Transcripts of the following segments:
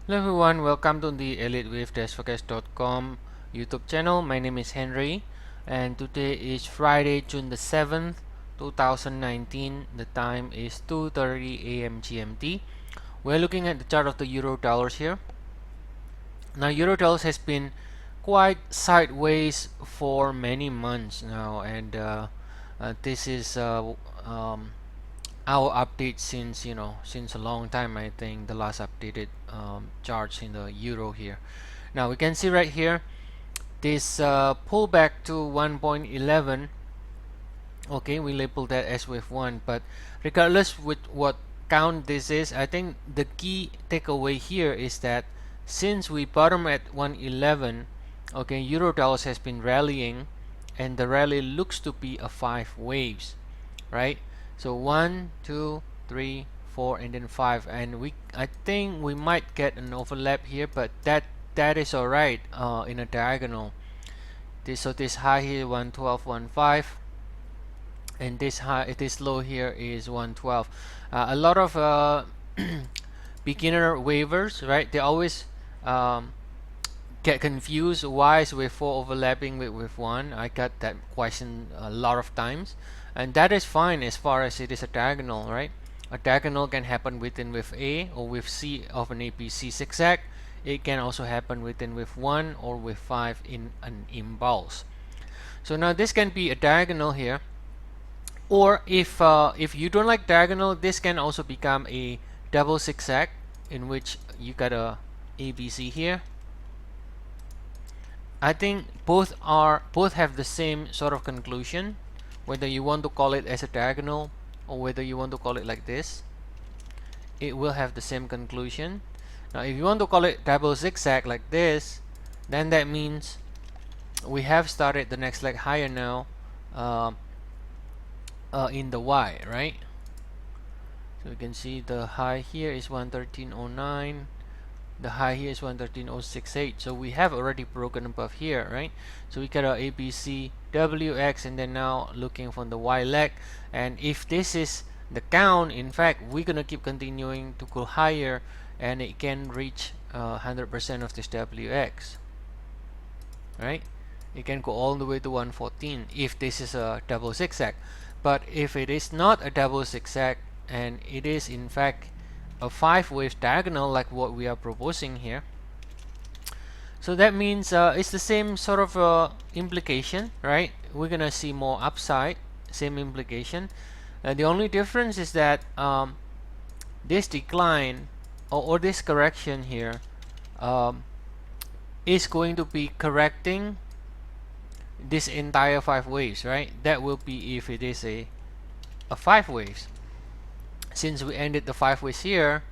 Hello everyone, welcome to the Elliott Wave Forex.com YouTube channel. My name is Henry and today is Friday, June the 7th, 2019. The time is 2:30 a.m. GMT. We're looking at the chart of the euro dollars here. Now euro dollars has been quite sideways for many months now, and this is our update since since a long time. I think the last updated charts in the euro here. Now we can see right here this pullback to 1.11. Okay, we label that as wave 1, but regardless with what count this is, I think the key takeaway here is that since we bottom at 111, okay, euro dollars has been rallying, and the rally looks to be a 5 waves, right? So 1, 2, 3, 4, and then 5, and I think we might get an overlap here, but that is all right in a diagonal. This high here 112.15, and this low here is 112. A lot of beginner waivers, right? They always get confused. Why is wave 4 overlapping with wave 1? I got that question a lot of times, and that is fine as far as it is a diagonal, right? A diagonal can happen within wave A or wave C of an ABC zigzag. It can also happen within wave 1 or wave 5 in an impulse. So now this can be a diagonal here, or if you don't like diagonal, this can also become a double zigzag, in which you got a ABC here. I think both have the same sort of conclusion, whether you want to call it as a diagonal or whether you want to call it like this. It will have the same conclusion. Now if you want to call it double zigzag like this, then that means we have started the next leg higher now in the Y, right? So you can see the high here is 113.09, the high here is 113.068, so we have already broken above here, right? So we got our ABC WX, and then now looking from the Y leg, and if this is the count, in fact we're gonna keep continuing to go higher, and it can reach 100% of this WX, right? It can go all the way to 114 if this is a double zigzag. But if it is not a double zigzag and it is in fact a 5 wave diagonal like what we are proposing here, so that means it's the same sort of implication, right? We're gonna see more upside, same implication. The only difference is that this decline or this correction here is going to be correcting this entire 5 waves, right? That will be if it is a 5 waves. Since we ended the 5 waves here,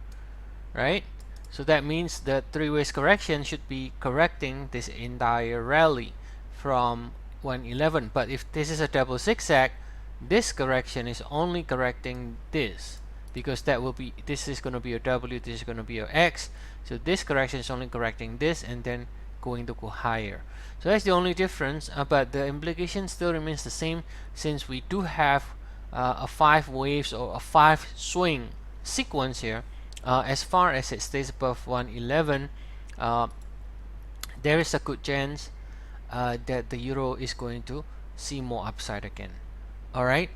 right? So that means the 3 waves correction should be correcting this entire rally from 111. But if this is a double zigzag, this correction is only correcting this, because that will be, this is going to be a W, this is going to be a X. So this correction is only correcting this and then going to go higher. So that's the only difference, but the implication still remains the same, since we do have a 5 waves or a 5 swing sequence here. As far as it stays above 111, there is a good chance that the euro is going to see more upside again. Alright,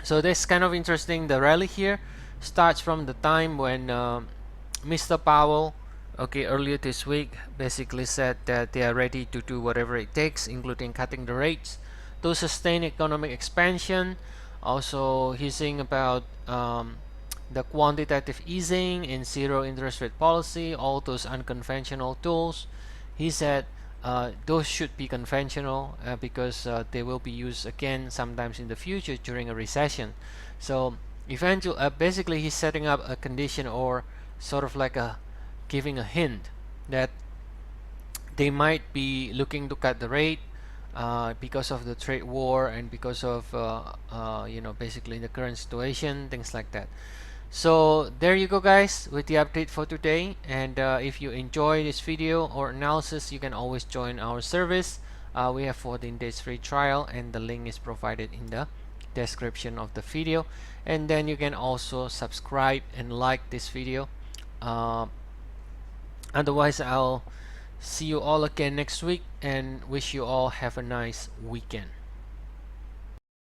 so that's kind of interesting. The rally here starts from the time when Mr. Powell, earlier this week basically said that they are ready to do whatever it takes, including cutting the rates, to sustain economic expansion. Also, he's saying about the quantitative easing and zero interest rate policy, all those unconventional tools. He said those should be conventional because they will be used again sometimes in the future during a recession. So eventually, basically he's setting up a condition, or sort of like giving a hint that they might be looking to cut the rate because of the trade war and because of basically the current situation, things like that. So there you go, guys, with the update for today. And if you enjoy this video or analysis, you can always join our service. We have 14 days free trial, and the link is provided in the description of the video. And then you can also subscribe and like this video Otherwise, I'll see you all again next week and wish you all have a nice weekend.